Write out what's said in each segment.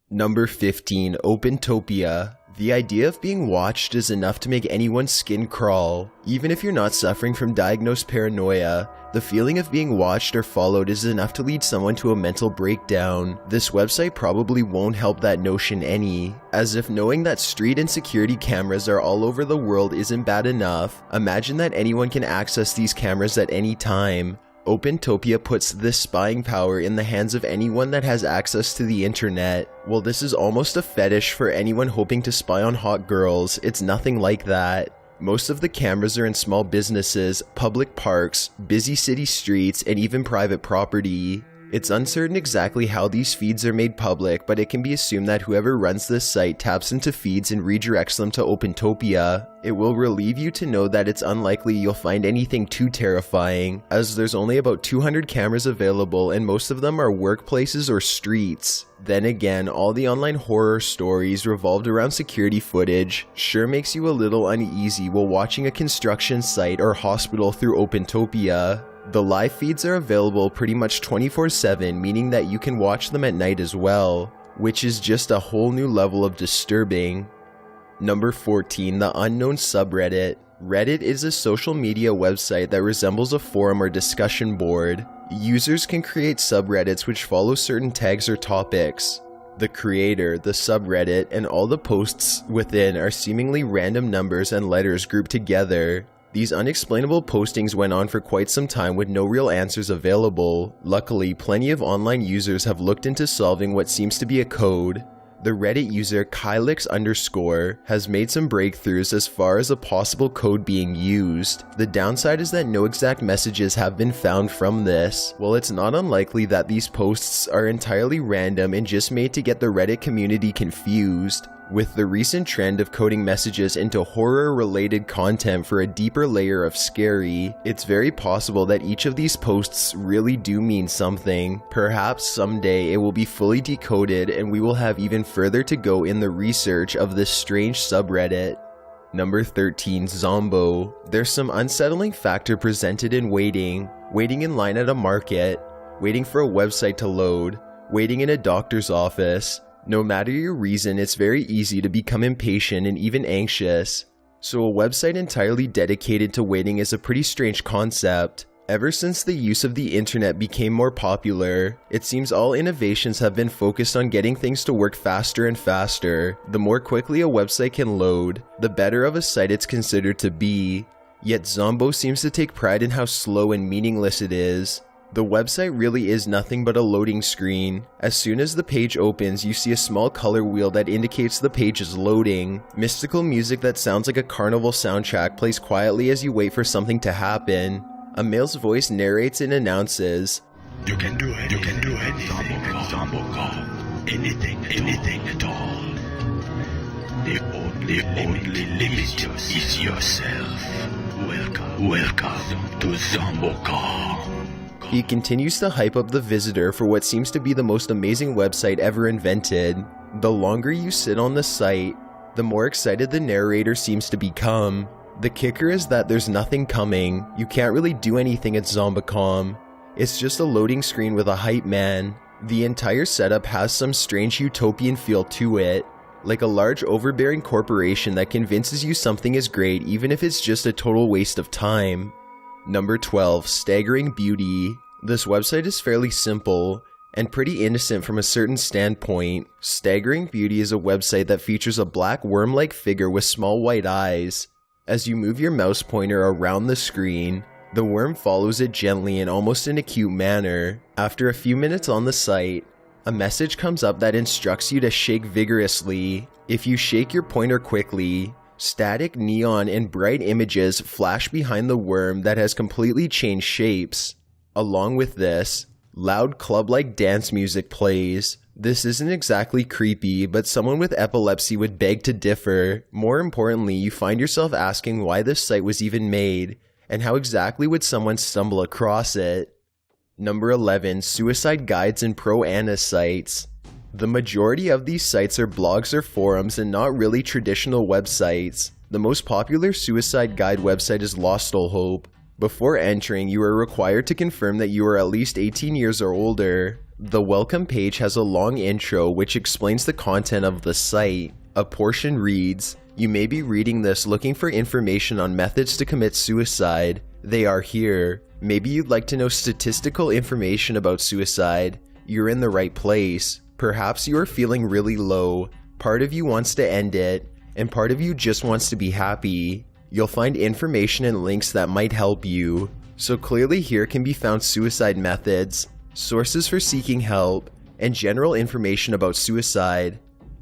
Number 15, Opentopia. The idea of being watched is enough to make anyone's skin crawl. Even if you're not suffering from diagnosed paranoia, the feeling of being watched or followed is enough to lead someone to a mental breakdown. This website probably won't help that notion any, as if knowing that street and security cameras are all over the world isn't bad enough. Imagine that anyone can access these cameras at any time. Opentopia puts this spying power in the hands of anyone that has access to the internet. While this is almost a fetish for anyone hoping to spy on hot girls, it's nothing like that. Most of the cameras are in small businesses, public parks, busy city streets, and even private property. It's uncertain exactly how these feeds are made public, but it can be assumed that whoever runs this site taps into feeds and redirects them to Opentopia. It will relieve you to know that it's unlikely you'll find anything too terrifying, as there's only about 200 cameras available and most of them are workplaces or streets. Then again, all the online horror stories revolved around security footage sure makes you a little uneasy while watching a construction site or hospital through Opentopia. The live feeds are available pretty much 24/7, meaning that you can watch them at night as well, which is just a whole new level of disturbing. Number 14, the unknown subreddit. Reddit is a social media website that resembles a forum or discussion board. Users can create subreddits which follow certain tags or topics. The creator, the subreddit, and all the posts within are seemingly random numbers and letters grouped together. These unexplainable postings went on for quite some time with no real answers available. Luckily, plenty of online users have looked into solving what seems to be a code. The Reddit user Kylix_ has made some breakthroughs as far as a possible code being used. The downside is that no exact messages have been found from this. While it's not unlikely that these posts are entirely random and just made to get the Reddit community confused, with the recent trend of coding messages into horror-related content for a deeper layer of scary, it's very possible that each of these posts really do mean something. Perhaps someday it will be fully decoded and we will have even further to go in the research of this strange subreddit. Number 13, Zombo. There's some unsettling factor presented in waiting in line at a market, waiting for a website to load, waiting in a doctor's office. No matter your reason, it's very easy to become impatient and even anxious. So a website entirely dedicated to waiting is a pretty strange concept. Ever since the use of the internet became more popular, it seems all innovations have been focused on getting things to work faster and faster. The more quickly a website can load, the better of a site it's considered to be. Yet Zombo seems to take pride in how slow and meaningless it is. The website really is nothing but a loading screen. As soon as the page opens, you see a small color wheel that indicates the page is loading. Mystical music that sounds like a carnival soundtrack plays quietly as you wait for something to happen. A male's voice narrates and announces, "You can do it, Zombo call. Anything at all. The only limit is yourself. Welcome to Zombo call." He continues to hype up the visitor for what seems to be the most amazing website ever invented. The longer you sit on the site, the more excited the narrator seems to become. The kicker is that there's nothing coming. You can't really do anything at Zombicom. It's just a loading screen with a hype man. The entire setup has some strange utopian feel to it, like a large overbearing corporation that convinces you something is great even if it's just a total waste of time. Number 12, Staggering Beauty. This website is fairly simple and pretty innocent from a certain standpoint. Staggering Beauty is a website that features a black worm-like figure with small white eyes. As you move your mouse pointer around the screen, the worm follows it gently in almost an acute manner. After a few minutes on the site, a message comes up that instructs you to shake vigorously. If you shake your pointer quickly, static, neon, and bright images flash behind the worm that has completely changed shapes. Along with this, loud club-like dance music plays. This isn't exactly creepy, but someone with epilepsy would beg to differ. More importantly, you find yourself asking why this site was even made, and how exactly would someone stumble across it. Number 11, Suicide Guides and Pro-Ana sites. The majority of these sites are blogs or forums and not really traditional websites. The most popular suicide guide website is Lost All Hope. Before entering, you are required to confirm that you are at least 18 years or older. The welcome page has a long intro which explains the content of the site. A portion reads, "You may be reading this looking for information on methods to commit suicide. They are here. Maybe you'd like to know statistical information about suicide. You're in the right place. Perhaps you are feeling really low. Part of you wants to end it, and part of you just wants to be happy. You'll find information and links that might help you." So clearly here can be found suicide methods, sources for seeking help, and general information about suicide.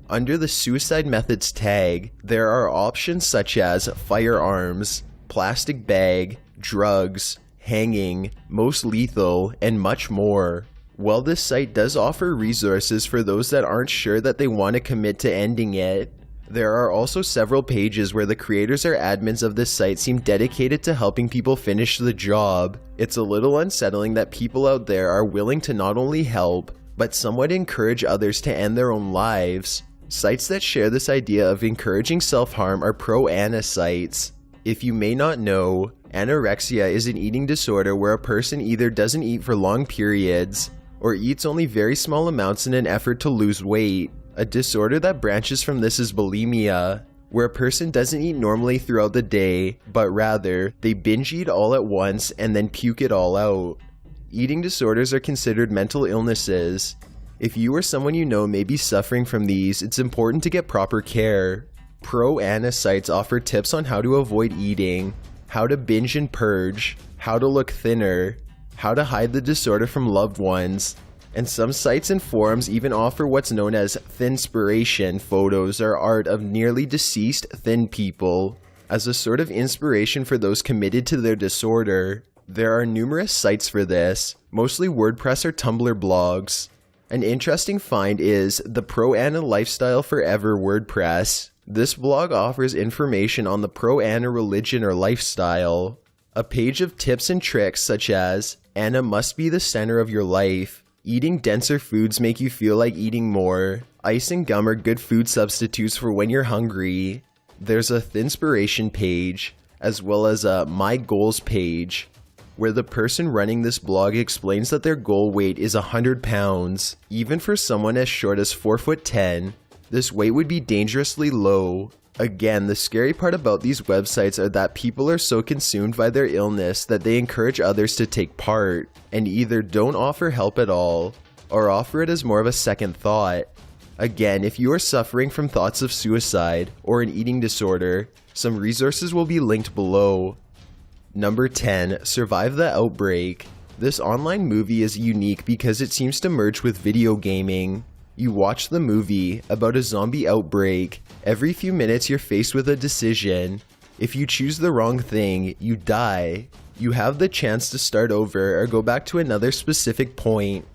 Under the suicide methods tag, there are options such as firearms, plastic bag, drugs, hanging, most lethal, and much more. While this site does offer resources for those that aren't sure that they want to commit to ending it, there are also several pages where the creators or admins of this site seem dedicated to helping people finish the job. It's a little unsettling that people out there are willing to not only help, but somewhat encourage others to end their own lives. Sites that share this idea of encouraging self-harm are pro-ana sites. If you may not know, anorexia is an eating disorder where a person either doesn't eat for long periods, or eats only very small amounts in an effort to lose weight. A disorder that branches from this is bulimia, where a person doesn't eat normally throughout the day, but rather, they binge eat all at once and then puke it all out. Eating disorders are considered mental illnesses. If you or someone you know may be suffering from these, it's important to get proper care. Pro-ana sites offer tips on how to avoid eating, how to binge and purge, how to look thinner, how to hide the disorder from loved ones, and some sites and forums even offer what's known as thinspiration photos or art of nearly deceased thin people, as a sort of inspiration for those committed to their disorder. There are numerous sites for this, mostly WordPress or Tumblr blogs. An interesting find is the Pro-Ana Lifestyle Forever WordPress. This blog offers information on the pro-ana religion or lifestyle. A page of tips and tricks such as, Ana must be the center of your life, eating denser foods make you feel like eating more, ice and gum are good food substitutes for when you're hungry. There's a Thinspiration page, as well as a My Goals page, where the person running this blog explains that their goal weight is 100 pounds. Even for someone as short as 4'10", this weight would be dangerously low. Again, the scary part about these websites are that people are so consumed by their illness that they encourage others to take part, and either don't offer help at all, or offer it as more of a second thought. Again, if you are suffering from thoughts of suicide or an eating disorder, some resources will be linked below. Number 10. Survive the Outbreak. This online movie is unique because it seems to merge with video gaming. You watch the movie about a zombie outbreak. Every few minutes you're faced with a decision. If you choose the wrong thing, you die. You have the chance to start over or go back to another specific point.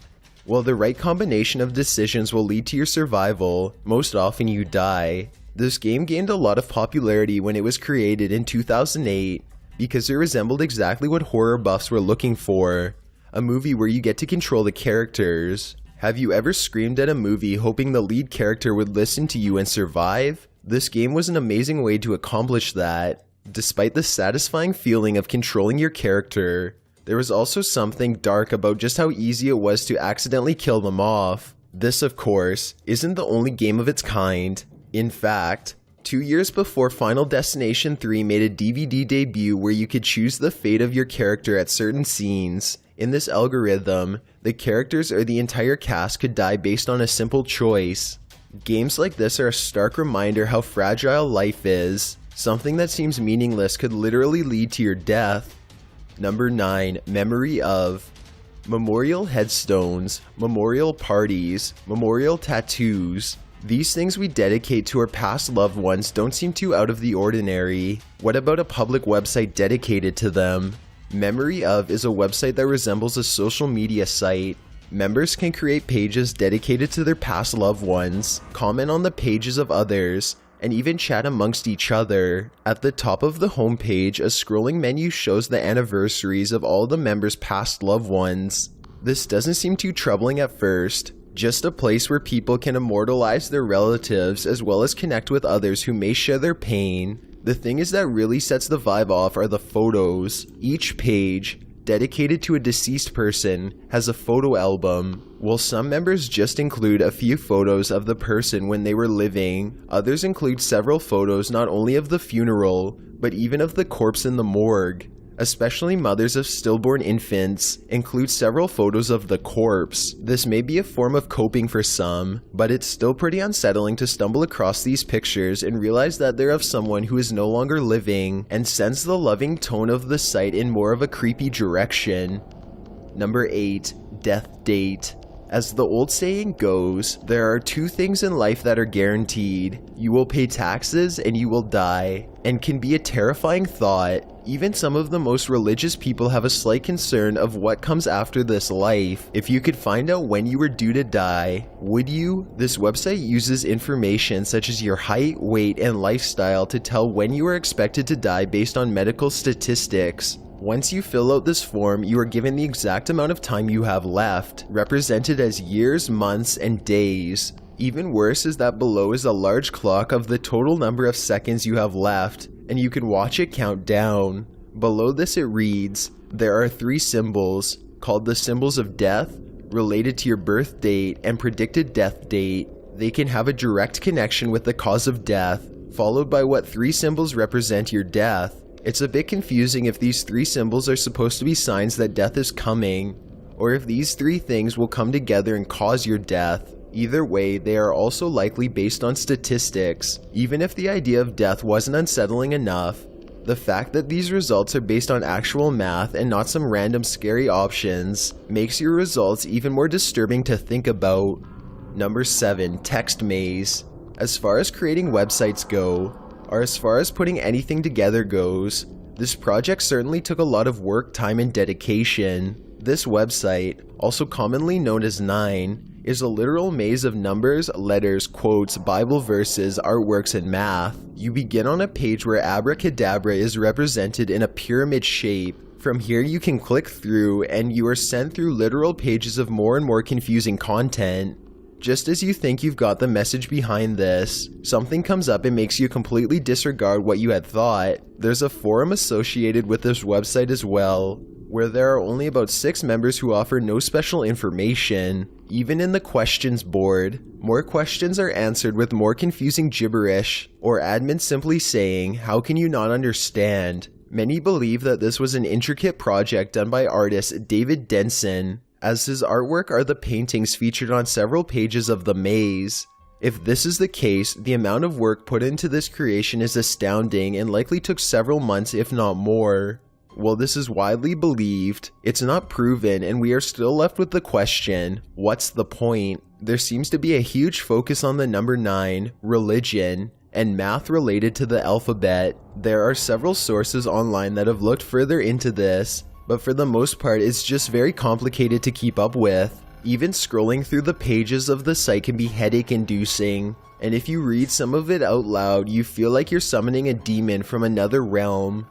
While the right combination of decisions will lead to your survival, most often you die. This game gained a lot of popularity when it was created in 2008 because it resembled exactly what horror buffs were looking for. A movie where you get to control the characters. Have you ever screamed at a movie hoping the lead character would listen to you and survive? This game was an amazing way to accomplish that. Despite the satisfying feeling of controlling your character, there was also something dark about just how easy it was to accidentally kill them off. This, of course, isn't the only game of its kind. In fact, 2 years before Final Destination 3 made a DVD debut where you could choose the fate of your character at certain scenes. In this algorithm, the characters or the entire cast could die based on a simple choice. Games like this are a stark reminder how fragile life is. Something that seems meaningless could literally lead to your death. Number 9. Memory of. Memorial headstones, memorial parties, memorial tattoos. These things we dedicate to our past loved ones don't seem too out of the ordinary. What about a public website dedicated to them? Memory of is a website that resembles a social media site. Members can create pages dedicated to their past loved ones, comment on the pages of others, and even chat amongst each other. At the top of the homepage, a scrolling menu shows the anniversaries of all the members' past loved ones. This doesn't seem too troubling at first, just a place where people can immortalize their relatives as well as connect with others who may share their pain. The thing is that really sets the vibe off are the photos. Each page, dedicated to a deceased person, has a photo album. While some members just include a few photos of the person when they were living, others include several photos not only of the funeral, but even of the corpse in the morgue. Especially mothers of stillborn infants include several photos of the corpse. This may be a form of coping for some, but it's still pretty unsettling to stumble across these pictures and realize that they're of someone who is no longer living and sends the loving tone of the site in more of a creepy direction. Number 8. Death date. As the old saying goes, there are two things in life that are guaranteed. You will pay taxes and you will die, and can be a terrifying thought. Even some of the most religious people have a slight concern of what comes after this life. If you could find out when you were due to die, would you? This website uses information such as your height, weight, and lifestyle to tell when you are expected to die based on medical statistics. Once you fill out this form, you are given the exact amount of time you have left, represented as years, months, and days. Even worse is that below is a large clock of the total number of seconds you have left, and you can watch it count down. Below this it reads, there are 3 symbols, called the symbols of death, related to your birth date and predicted death date. They can have a direct connection with the cause of death, followed by what 3 symbols represent your death. It's a bit confusing if these 3 symbols are supposed to be signs that death is coming, or if these 3 things will come together and cause your death. Either way, they are also likely based on statistics. Even if the idea of death wasn't unsettling enough, the fact that these results are based on actual math and not some random scary options makes your results even more disturbing to think about. Number 7. Text maze. As far as creating websites go, or as far as putting anything together goes, this project certainly took a lot of work, time, and dedication. This website, also commonly known as 9, is a literal maze of numbers, letters, quotes, Bible verses, artworks, and math. You begin on a page where abracadabra is represented in a pyramid shape. From here you can click through and you are sent through literal pages of more and more confusing content. Just as you think you've got the message behind this, something comes up and makes you completely disregard what you had thought. There's a forum associated with this website as well, where there are only about 6 members who offer no special information. Even in the questions board, more questions are answered with more confusing gibberish, or admins simply saying, "How can you not understand?" Many believe that this was an intricate project done by artist David Denson, as his artwork are the paintings featured on several pages of the maze. If this is the case, the amount of work put into this creation is astounding and likely took several months if not more. While this is widely believed, it's not proven and we are still left with the question, what's the point? There seems to be a huge focus on the number 9, religion, and math related to the alphabet. There are several sources online that have looked further into this, but for the most part it's just very complicated to keep up with. Even scrolling through the pages of the site can be headache-inducing, and if you read some of it out loud, you feel like you're summoning a demon from another realm.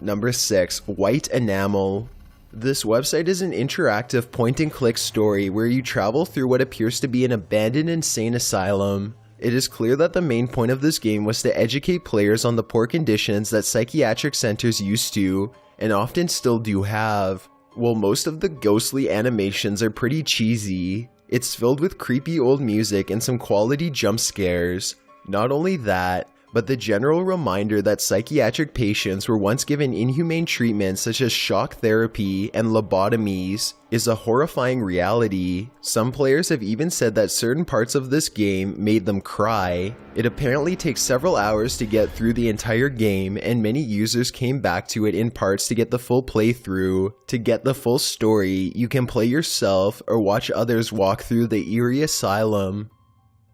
Number 6. White Enamel. This website is an interactive point-and-click story where you travel through what appears to be an abandoned insane asylum. It is clear that the main point of this game was to educate players on the poor conditions that psychiatric centers used to, and often still do have. While most of the ghostly animations are pretty cheesy, it's filled with creepy old music and some quality jump scares. Not only that, but the general reminder that psychiatric patients were once given inhumane treatments such as shock therapy and lobotomies is a horrifying reality. Some players have even said that certain parts of this game made them cry. It apparently takes several hours to get through the entire game, and many users came back to it in parts to get the full playthrough. To get the full story, you can play yourself or watch others walk through the eerie asylum.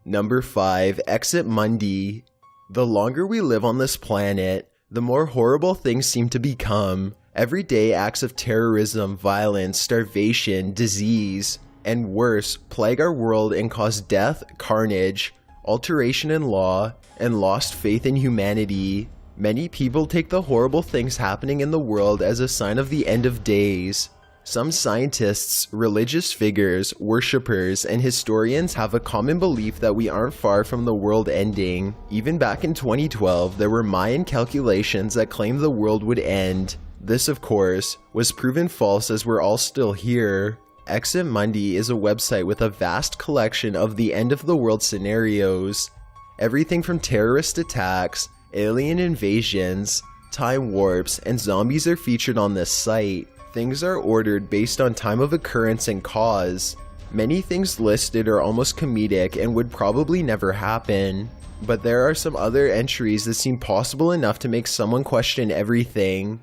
Number 5. Exit Mundi. The longer we live on this planet, the more horrible things seem to become. Everyday acts of terrorism, violence, starvation, disease, and worse plague our world and cause death, carnage, alteration in law, and lost faith in humanity. Many people take the horrible things happening in the world as a sign of the end of days. Some scientists, religious figures, worshippers, and historians have a common belief that we aren't far from the world ending. Even back in 2012, there were Mayan calculations that claimed the world would end. This, of course, was proven false as we're all still here. Exit Mundi is a website with a vast collection of the end of the world scenarios. Everything from terrorist attacks, alien invasions, time warps, and zombies are featured on this site. Things are ordered based on time of occurrence and cause. Many things listed are almost comedic and would probably never happen. But there are some other entries that seem possible enough to make someone question everything.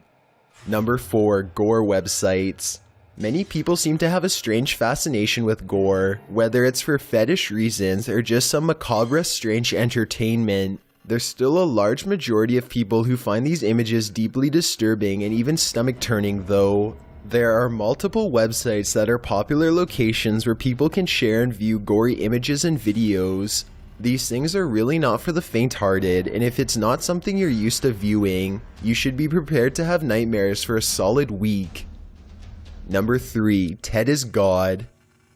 Number 4. Gore websites. Many people seem to have a strange fascination with gore, whether it's for fetish reasons or just some macabre strange entertainment. There's still a large majority of people who find these images deeply disturbing and even stomach-turning though. There are multiple websites that are popular locations where people can share and view gory images and videos. These things are really not for the faint-hearted, and if it's not something you're used to viewing, you should be prepared to have nightmares for a solid week. Number 3. Ted is God.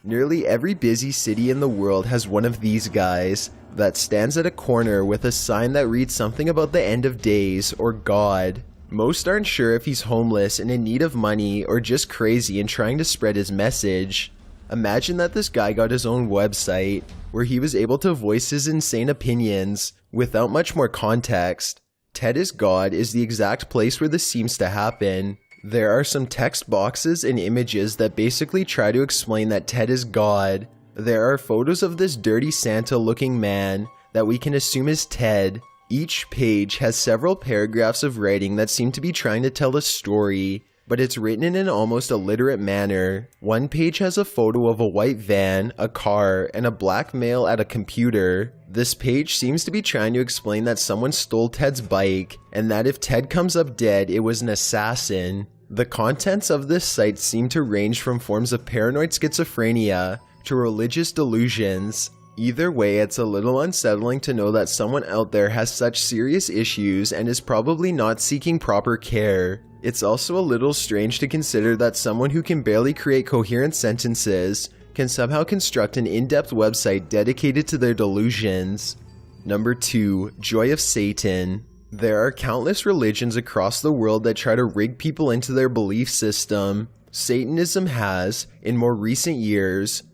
Nearly every busy city in the world has one of these guys that stands at a corner with a sign that reads something about the end of days or God. Most aren't sure if he's homeless and in need of money or just crazy and trying to spread his message. Imagine that this guy got his own website where he was able to voice his insane opinions without much more context. Ted is God is the exact place where this seems to happen. There are some text boxes and images that basically try to explain that Ted is God. There are photos of this dirty Santa-looking man that we can assume is Ted. Each page has several paragraphs of writing that seem to be trying to tell a story, but it's written in an almost illiterate manner. One page has a photo of a white van, a car, and a black male at a computer. This page seems to be trying to explain that someone stole Ted's bike, and that if Ted comes up dead, it was an assassin. The contents of this site seem to range from forms of paranoid schizophrenia to religious delusions. Either way, it's a little unsettling to know that someone out there has such serious issues and is probably not seeking proper care. It's also a little strange to consider that someone who can barely create coherent sentences can somehow construct an in-depth website dedicated to their delusions. Number 2. Joy of Satan. There are countless religions across the world that try to rig people into their belief system. Satanism has, in more recent years,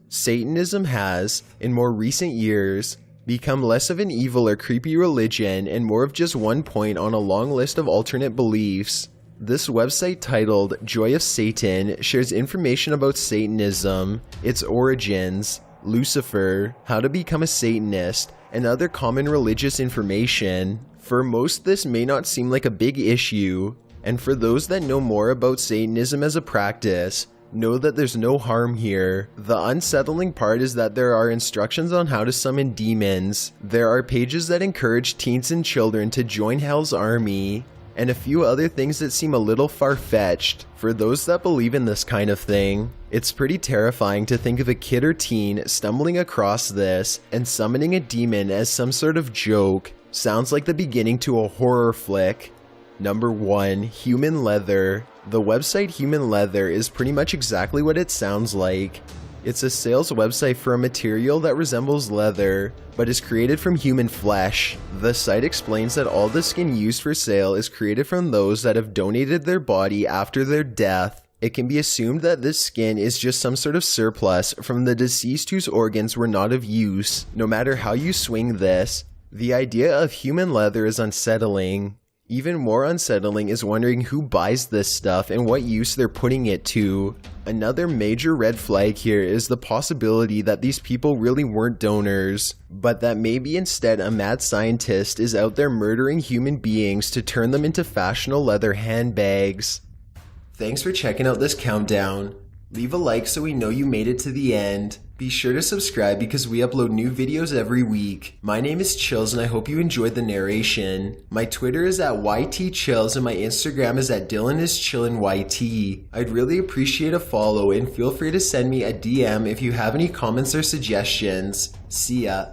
become less of an evil or creepy religion and more of just one point on a long list of alternate beliefs. This website titled Joy of Satan shares information about Satanism, its origins, Lucifer, how to become a Satanist, and other common religious information. For most, this may not seem like a big issue, and for those that know more about Satanism as a practice, know that there's no harm here. The unsettling part is that there are instructions on how to summon demons. There are pages that encourage teens and children to join Hell's army, and a few other things that seem a little far-fetched. For those that believe in this kind of thing, it's pretty terrifying to think of a kid or teen stumbling across this and summoning a demon as some sort of joke. Sounds like the beginning to a horror flick. Number 1. Human Leather. The website Human Leather is pretty much exactly what it sounds like. It's a sales website for a material that resembles leather, but is created from human flesh. The site explains that all the skin used for sale is created from those that have donated their body after their death. It can be assumed that this skin is just some sort of surplus from the deceased whose organs were not of use. No matter how you swing this, the idea of human leather is unsettling. Even more unsettling is wondering who buys this stuff and what use they're putting it to. Another major red flag here is the possibility that these people really weren't donors, but that maybe instead a mad scientist is out there murdering human beings to turn them into fashionable leather handbags. Thanks for checking out this countdown. Leave a like so we know you made it to the end. Be sure to subscribe because we upload new videos every week. My name is Chills and I hope you enjoyed the narration. My Twitter is at YTChills and my Instagram is at DylanIsChillinYT. I'd really appreciate a follow and feel free to send me a DM if you have any comments or suggestions. See ya.